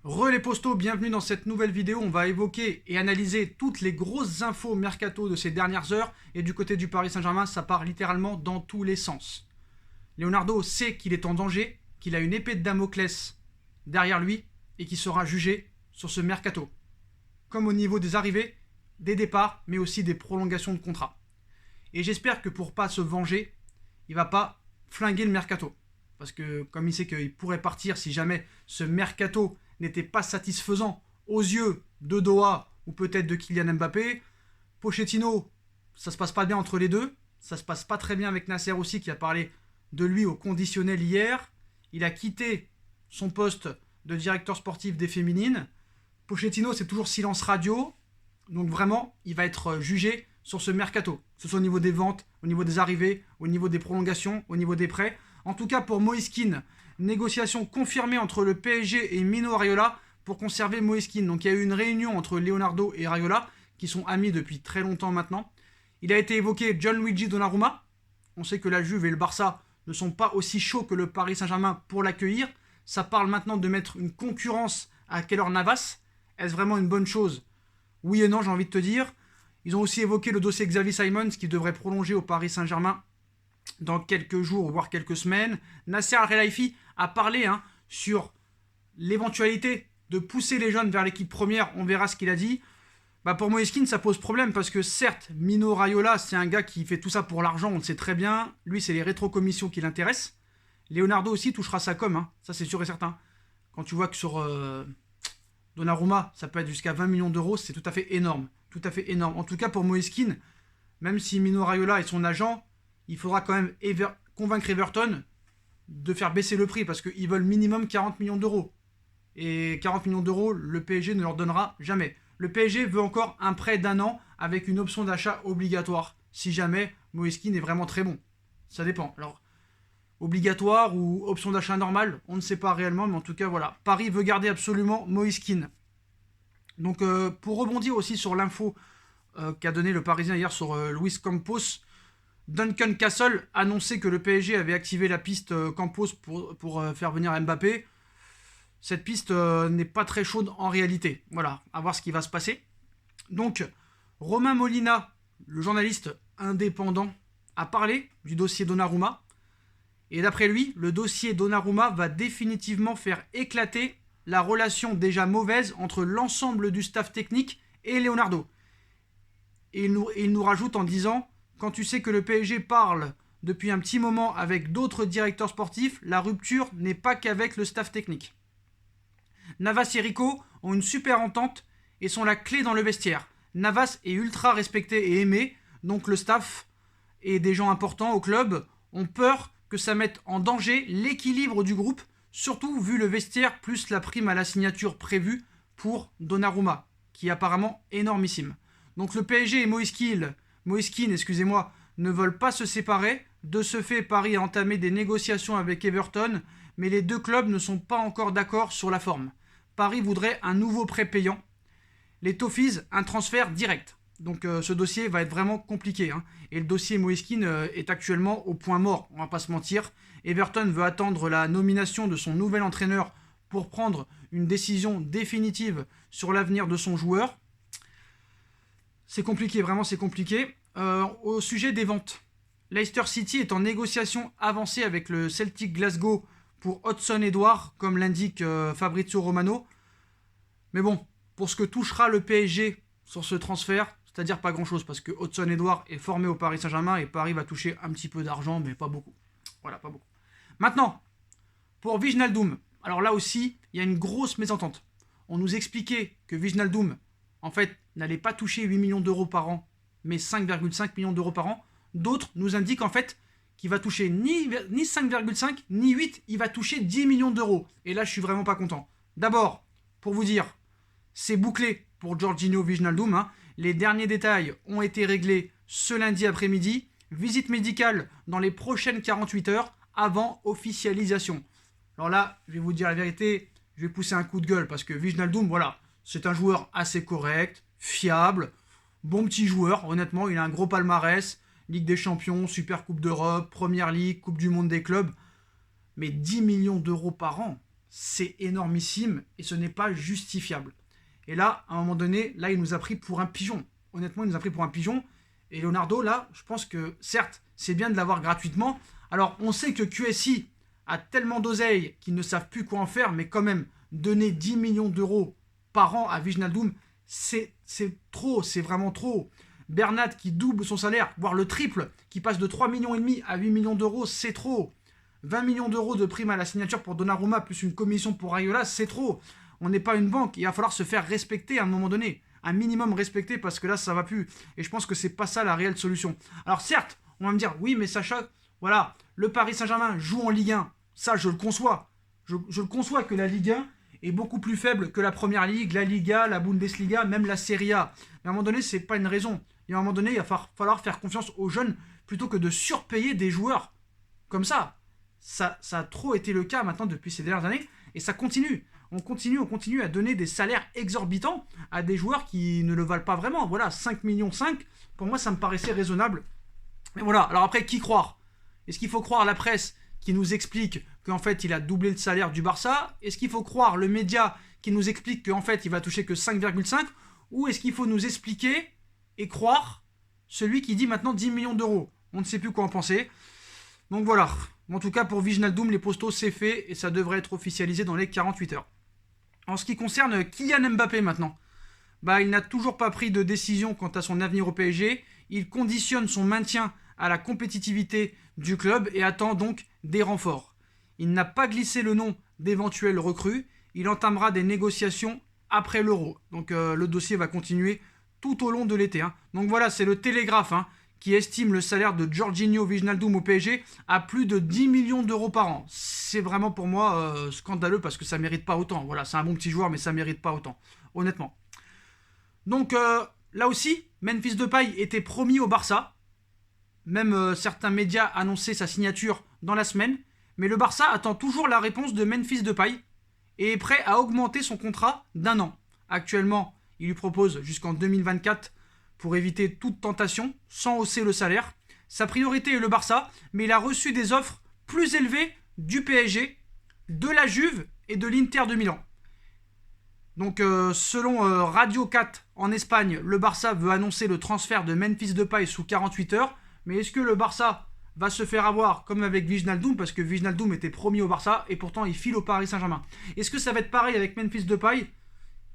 Re les postos, bienvenue dans cette nouvelle vidéo. On va évoquer et analyser toutes les grosses infos mercato de ces dernières heures. Et du côté du Paris Saint-Germain, ça part littéralement dans tous les sens. Leonardo sait qu'il est en danger, qu'il a une épée de Damoclès derrière lui et qu'il sera jugé sur ce mercato. Comme au niveau des arrivées, des départs, mais aussi des prolongations de contrat. Et j'espère que pour pas se venger, il va pas flinguer le mercato. Parce que comme il sait qu'il pourrait partir si jamais ce mercato n'était pas satisfaisant aux yeux de Doha ou peut-être de Kylian Mbappé, Pochettino, ça se passe pas bien entre les deux. Ça se passe pas très bien avec Nasser aussi qui a parlé de lui au conditionnel hier. Il a quitté son poste de directeur sportif des féminines. Pochettino, c'est toujours silence radio. Donc vraiment, il va être jugé sur ce mercato. Que ce soit au niveau des ventes, au niveau des arrivées, au niveau des prolongations, au niveau des prêts. En tout cas, pour Moïse Kean, négociation confirmée entre le PSG et Mino Raiola pour conserver Moïse Kean. Donc il y a eu une réunion entre Leonardo et Raiola, qui sont amis depuis très longtemps maintenant. Il a été évoqué Gianluigi Donnarumma. On sait que la Juve et le Barça ne sont pas aussi chauds que le Paris Saint-Germain pour l'accueillir. Ça parle maintenant de mettre une concurrence à Keylor Navas. Est-ce vraiment une bonne chose? Oui et non, j'ai envie de te dire. Ils ont aussi évoqué le dossier Xavi Simons qui devrait prolonger au Paris Saint-Germain dans quelques jours, voire quelques semaines. Nasser Al-Khelaifi a parlé sur l'éventualité de pousser les jeunes vers l'équipe première. On verra ce qu'il a dit. Pour Moïse Kean, ça pose problème parce que certes, Mino Raiola, c'est un gars qui fait tout ça pour l'argent, on le sait très bien. Lui, c'est les rétrocommissions qui l'intéressent. Leonardo aussi touchera sa com, ça c'est sûr et certain. Quand tu vois que sur Donnarumma, ça peut être jusqu'à 20 millions d'euros, c'est tout à fait énorme. Tout à fait énorme. En tout cas, pour Moïse Kean, même si Mino Raiola est son agent, il faudra quand même convaincre Everton de faire baisser le prix parce qu'ils veulent minimum 40 millions d'euros. Et 40 millions d'euros, le PSG ne leur donnera jamais. Le PSG veut encore un prêt d'1 an avec une option d'achat obligatoire, si jamais Moïse Kean est vraiment très bon. Ça dépend. Alors, obligatoire ou option d'achat normale, on ne sait pas réellement, mais en tout cas, voilà. Paris veut garder absolument Moïse Kean. Donc, pour rebondir aussi sur l'info qu'a donné le Parisien hier sur Luis Campos, Duncan Castle annonçait que le PSG avait activé la piste Campos pour faire venir Mbappé. Cette piste n'est pas très chaude en réalité. Voilà, à voir ce qui va se passer. Donc, Romain Molina, le journaliste indépendant, a parlé du dossier Donnarumma. Et d'après lui, le dossier Donnarumma va définitivement faire éclater la relation déjà mauvaise entre l'ensemble du staff technique et Leonardo. Et il nous rajoute en disant: quand tu sais que le PSG parle depuis un petit moment avec d'autres directeurs sportifs, la rupture n'est pas qu'avec le staff technique. Navas et Rico ont une super entente et sont la clé dans le vestiaire. Navas est ultra respecté et aimé, donc le staff et des gens importants au club ont peur que ça mette en danger l'équilibre du groupe, surtout vu le vestiaire plus la prime à la signature prévue pour Donnarumma, qui est apparemment énormissime. Donc le PSG et Moïse Kean, ne veulent pas se séparer. De ce fait, Paris a entamé des négociations avec Everton, mais les deux clubs ne sont pas encore d'accord sur la forme. Paris voudrait un nouveau prêt payant. Les Toffees, un transfert direct. Donc ce dossier va être vraiment compliqué. Et le dossier Moïse Kean est actuellement au point mort, on va pas se mentir. Everton veut attendre la nomination de son nouvel entraîneur pour prendre une décision définitive sur l'avenir de son joueur. C'est compliqué, vraiment c'est compliqué. Au sujet des ventes, Leicester City est en négociation avancée avec le Celtic Glasgow pour Hudson-Odoi, comme l'indique Fabrizio Romano. Mais bon, pour ce que touchera le PSG sur ce transfert, c'est-à-dire pas grand-chose, parce que Hudson-Odoi est formé au Paris Saint-Germain et Paris va toucher un petit peu d'argent, mais pas beaucoup. Voilà, pas beaucoup. Maintenant, pour Wijnaldum, alors là aussi, il y a une grosse mésentente. On nous expliquait que Wijnaldum, en fait, n'allait pas toucher 8 millions d'euros par an, mais 5,5 millions d'euros par an. D'autres nous indiquent en fait qu'il va toucher ni 5,5 ni 8, il va toucher 10 millions d'euros. Et là, je suis vraiment pas content. D'abord, pour vous dire, c'est bouclé pour Georginio Wijnaldum. Les derniers détails ont été réglés ce lundi après-midi. Visite médicale dans les prochaines 48 heures avant officialisation. Alors là, je vais vous dire la vérité, je vais pousser un coup de gueule parce que Wijnaldum, voilà, c'est un joueur assez correct, fiable, bon petit joueur, honnêtement, il a un gros palmarès, Ligue des Champions, Super Coupe d'Europe, Première Ligue, Coupe du Monde des clubs, mais 10 millions d'euros par an, c'est énormissime et ce n'est pas justifiable. Et là, à un moment donné, là, il nous a pris pour un pigeon. Honnêtement, il nous a pris pour un pigeon. Et Leonardo, là, je pense que, certes, c'est bien de l'avoir gratuitement. Alors, on sait que QSI a tellement d'oseille qu'ils ne savent plus quoi en faire, mais quand même, donner 10 millions d'euros par an à Wijnaldum, c'est trop, c'est vraiment trop. Bernat qui double son salaire, voire le triple, qui passe de 3,5 millions à 8 millions d'euros, c'est trop. 20 millions d'euros de prime à la signature pour Donnarumma, plus une commission pour Raiola, c'est trop. On n'est pas une banque, il va falloir se faire respecter à un moment donné. Un minimum respecté, parce que là, ça va plus. Et je pense que c'est pas ça la réelle solution. Alors certes, on va me dire, oui, mais Sacha, voilà, le Paris Saint-Germain joue en Ligue 1. Ça, je le conçois. Je le conçois que la Ligue 1 est beaucoup plus faible que la Première Ligue, la Liga, la Bundesliga, même la Serie A. Mais à un moment donné, c'est pas une raison. Et à un moment donné, il va falloir faire confiance aux jeunes plutôt que de surpayer des joueurs comme ça. Ça a trop été le cas maintenant depuis ces dernières années. Et ça continue. On continue à donner des salaires exorbitants à des joueurs qui ne le valent pas vraiment. Voilà, 5 millions 5, pour moi, ça me paraissait raisonnable. Mais voilà, alors après, qui croire? Est-ce qu'il faut croire la presse qui nous explique qu'en fait, il a doublé le salaire du Barça? Est-ce qu'il faut croire le média qui nous explique qu'en fait, il va toucher que 5,5? Ou est-ce qu'il faut nous expliquer et croire celui qui dit maintenant 10 millions d'euros? On ne sait plus quoi en penser. Donc voilà. En tout cas, pour Wijnaldum, les postos, c'est fait et ça devrait être officialisé dans les 48 heures. En ce qui concerne Kylian Mbappé maintenant, il n'a toujours pas pris de décision quant à son avenir au PSG. Il conditionne son maintien à la compétitivité du club et attend donc des renforts. Il n'a pas glissé le nom d'éventuels recrues. Il entamera des négociations après l'Euro. Donc le dossier va continuer tout au long de l'été. Donc voilà, c'est le Télégraphe qui estime le salaire de Jorginho Wijnaldum au PSG à plus de 10 millions d'euros par an. C'est vraiment pour moi scandaleux parce que ça ne mérite pas autant. Voilà, c'est un bon petit joueur, mais ça ne mérite pas autant, honnêtement. Donc là aussi, Memphis Depay était promis au Barça. Même certains médias annonçaient sa signature dans la semaine. Mais le Barça attend toujours la réponse de Memphis Depay et est prêt à augmenter son contrat d'1 an. Actuellement, il lui propose jusqu'en 2024 pour éviter toute tentation, sans hausser le salaire. Sa priorité est le Barça, mais il a reçu des offres plus élevées du PSG, de la Juve et de l'Inter de Milan. Donc selon Radio 4 en Espagne, le Barça veut annoncer le transfert de Memphis Depay sous 48 heures. Mais est-ce que le Barça va se faire avoir comme avec Wijnaldum, parce que Wijnaldum était promis au Barça et pourtant il file au Paris Saint-Germain? Est-ce que ça va être pareil avec Memphis Depay?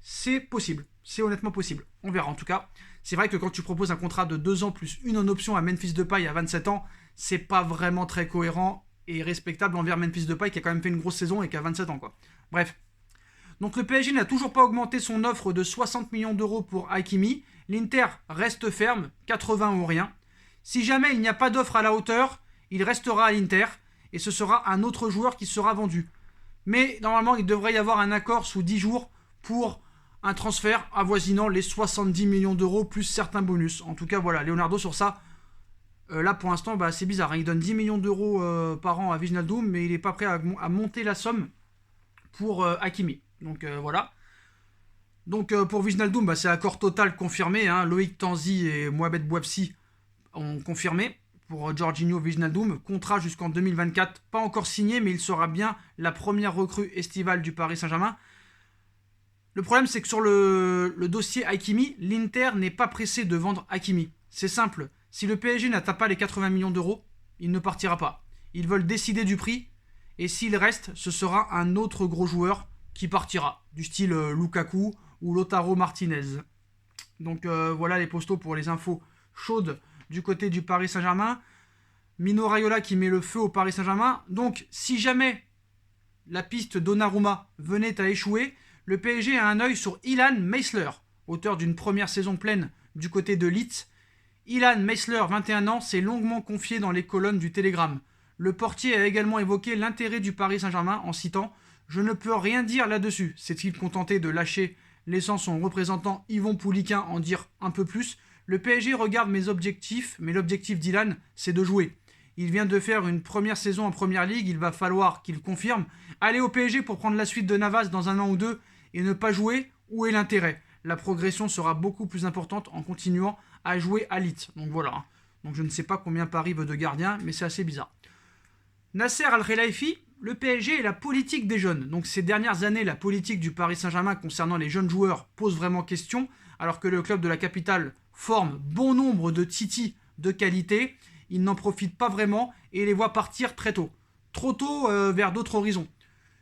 C'est possible, c'est honnêtement possible. On verra en tout cas. C'est vrai que quand tu proposes un contrat de 2 ans plus une en option à Memphis Depay à 27 ans, c'est pas vraiment très cohérent et respectable envers Memphis Depay qui a quand même fait une grosse saison et qui a 27 ans quoi. Bref. Donc le PSG n'a toujours pas augmenté son offre de 60 millions d'euros pour Hakimi. L'Inter reste ferme, 80 ou rien. Si jamais il n'y a pas d'offre à la hauteur, il restera à l'Inter et ce sera un autre joueur qui sera vendu. Mais normalement, il devrait y avoir un accord sous 10 jours pour un transfert avoisinant les 70 millions d'euros plus certains bonus. En tout cas, voilà, Leonardo sur ça, là pour l'instant, c'est bizarre. Il donne 10 millions d'euros par an à Wijnaldum, mais il n'est pas prêt à monter la somme pour Hakimi. Donc voilà. Donc pour Wijnaldum, c'est accord total confirmé. Loïc Tanzi et Mohamed Bouabsi ont confirmé. Pour Jorginho Wijnaldum, contrat jusqu'en 2024, pas encore signé, mais il sera bien la première recrue estivale du Paris Saint-Germain. Le problème, c'est que sur le dossier Hakimi, l'Inter n'est pas pressé de vendre Hakimi. C'est simple, si le PSG n'atteint pas les 80 millions d'euros, il ne partira pas. Ils veulent décider du prix, et s'il reste, ce sera un autre gros joueur qui partira, du style Lukaku ou Lautaro Martinez. Donc voilà les postos pour les infos chaudes du côté du Paris Saint-Germain. Mino Raiola qui met le feu au Paris Saint-Germain. Donc si jamais la piste Donnarumma venait à échouer, le PSG a un œil sur Ilan Meissler, auteur d'une première saison pleine du côté de Leeds. Ilan Meissler, 21 ans, s'est longuement confié dans les colonnes du Télégramme. Le portier a également évoqué l'intérêt du Paris Saint-Germain en citant « Je ne peux rien dire là-dessus », s'est-il contenté de lâcher, laissant son représentant Yvon Pouliquin en dire un peu plus. Le PSG regarde mes objectifs, mais l'objectif d'Ilan, c'est de jouer. Il vient de faire une première saison en Première Ligue, il va falloir qu'il confirme. Aller au PSG pour prendre la suite de Navas dans 1 an ou 2 et ne pas jouer, où est l'intérêt? La progression sera beaucoup plus importante en continuant à jouer à Leeds. Donc voilà. Donc je ne sais pas combien Paris veut de gardiens, mais c'est assez bizarre. Nasser Al-Khelaifi, le PSG et la politique des jeunes. Donc ces dernières années, la politique du Paris Saint-Germain concernant les jeunes joueurs pose vraiment question, alors que le club de la capitale forme bon nombre de titis de qualité. Il n'en profite pas vraiment et les voit partir très tôt. Trop tôt vers d'autres horizons.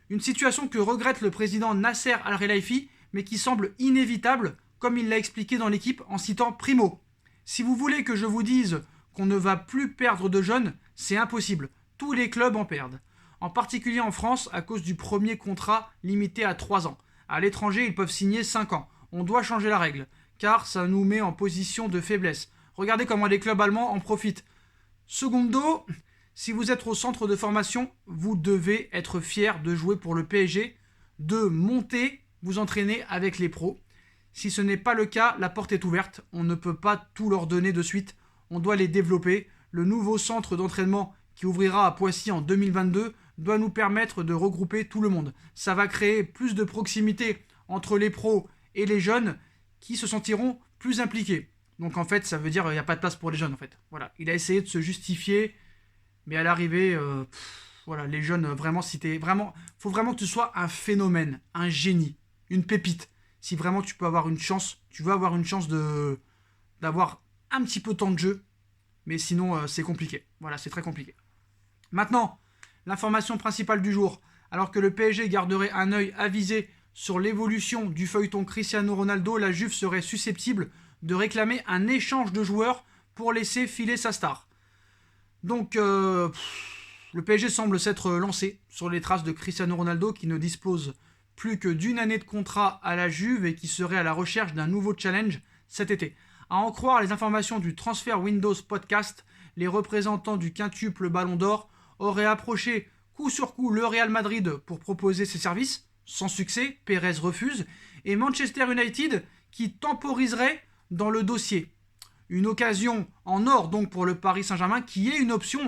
Une situation que regrette le président Nasser Al-Khelaifi, mais qui semble inévitable, comme il l'a expliqué dans l'équipe en citant Primo. Si vous voulez que je vous dise qu'on ne va plus perdre de jeunes, c'est impossible. Tous les clubs en perdent. En particulier en France, à cause du premier contrat limité à 3 ans. À l'étranger, ils peuvent signer 5 ans. On doit changer la règle, car ça nous met en position de faiblesse. Regardez comment les clubs allemands en profitent. Secondo, si vous êtes au centre de formation, vous devez être fier de jouer pour le PSG, de monter, vous entraîner avec les pros. Si ce n'est pas le cas, la porte est ouverte. On ne peut pas tout leur donner de suite. On doit les développer. Le nouveau centre d'entraînement qui ouvrira à Poissy en 2022 doit nous permettre de regrouper tout le monde. Ça va créer plus de proximité entre les pros et les jeunes qui se sentiront plus impliqués. Donc en fait, ça veut dire qu'il n'y a pas de place pour les jeunes en fait. Voilà, il a essayé de se justifier, mais à l'arrivée, voilà, les jeunes, vraiment, faut vraiment que tu sois un phénomène, un génie, une pépite. Si vraiment tu peux avoir une chance, tu veux avoir une chance d'avoir un petit peu de temps de jeu, mais sinon c'est compliqué. Voilà, c'est très compliqué. Maintenant, l'information principale du jour. Alors que le PSG garderait un œil avisé sur l'évolution du feuilleton Cristiano Ronaldo, la Juve serait susceptible de réclamer un échange de joueurs pour laisser filer sa star. Donc, le PSG semble s'être lancé sur les traces de Cristiano Ronaldo qui ne dispose plus que d'une année de contrat à la Juve et qui serait à la recherche d'un nouveau challenge cet été. À en croire les informations du Transfer Windows Podcast, les représentants du quintuple Ballon d'Or auraient approché coup sur coup le Real Madrid pour proposer ses services. Sans succès, Pérez refuse. Et Manchester United qui temporiserait dans le dossier. Une occasion en or donc pour le Paris Saint-Germain qui est une option.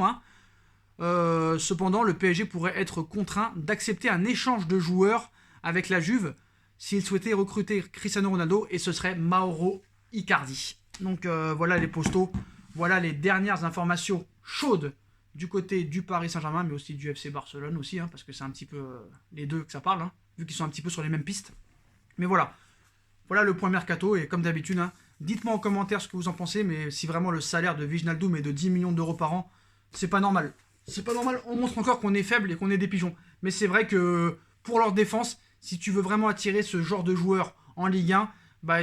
Cependant, le PSG pourrait être contraint d'accepter un échange de joueurs avec la Juve s'il souhaitait recruter Cristiano Ronaldo et ce serait Mauro Icardi. Donc voilà les postos, voilà les dernières informations chaudes du côté du Paris Saint-Germain, mais aussi du FC Barcelone aussi, parce que c'est un petit peu les deux que ça parle, vu qu'ils sont un petit peu sur les mêmes pistes. Mais voilà le point mercato, et comme d'habitude, dites-moi en commentaire ce que vous en pensez, mais si vraiment le salaire de Wijnaldum est de 10 millions d'euros par an, c'est pas normal. C'est pas normal, on montre encore qu'on est faible et qu'on est des pigeons. Mais c'est vrai que pour leur défense, si tu veux vraiment attirer ce genre de joueurs en Ligue 1,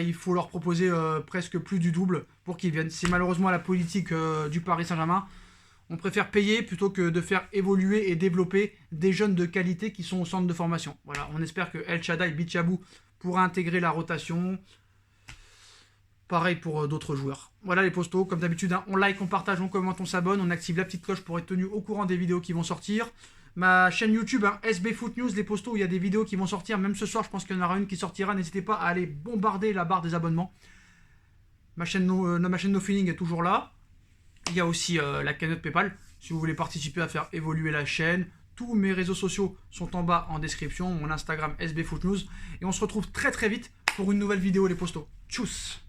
il faut leur proposer presque plus du double pour qu'ils viennent. C'est malheureusement la politique du Paris Saint-Germain. On préfère payer plutôt que de faire évoluer et développer des jeunes de qualité qui sont au centre de formation. Voilà, on espère que El Shaddai Bichabou pourra intégrer la rotation. Pareil pour d'autres joueurs. Voilà les postos, comme d'habitude, on like, on partage, on commente, on s'abonne, on active la petite cloche pour être tenu au courant des vidéos qui vont sortir. Ma chaîne YouTube, SB Foot News, les postos, il y a des vidéos qui vont sortir, même ce soir, je pense qu'il y en aura une qui sortira. N'hésitez pas à aller bombarder la barre des abonnements. Ma chaîne No Feeling est toujours là. Il y a aussi la cagnotte PayPal, si vous voulez participer à faire évoluer la chaîne. Tous mes réseaux sociaux sont en bas en description, mon Instagram SB Foot News. Et on se retrouve très très vite pour une nouvelle vidéo les postos. Tchuss!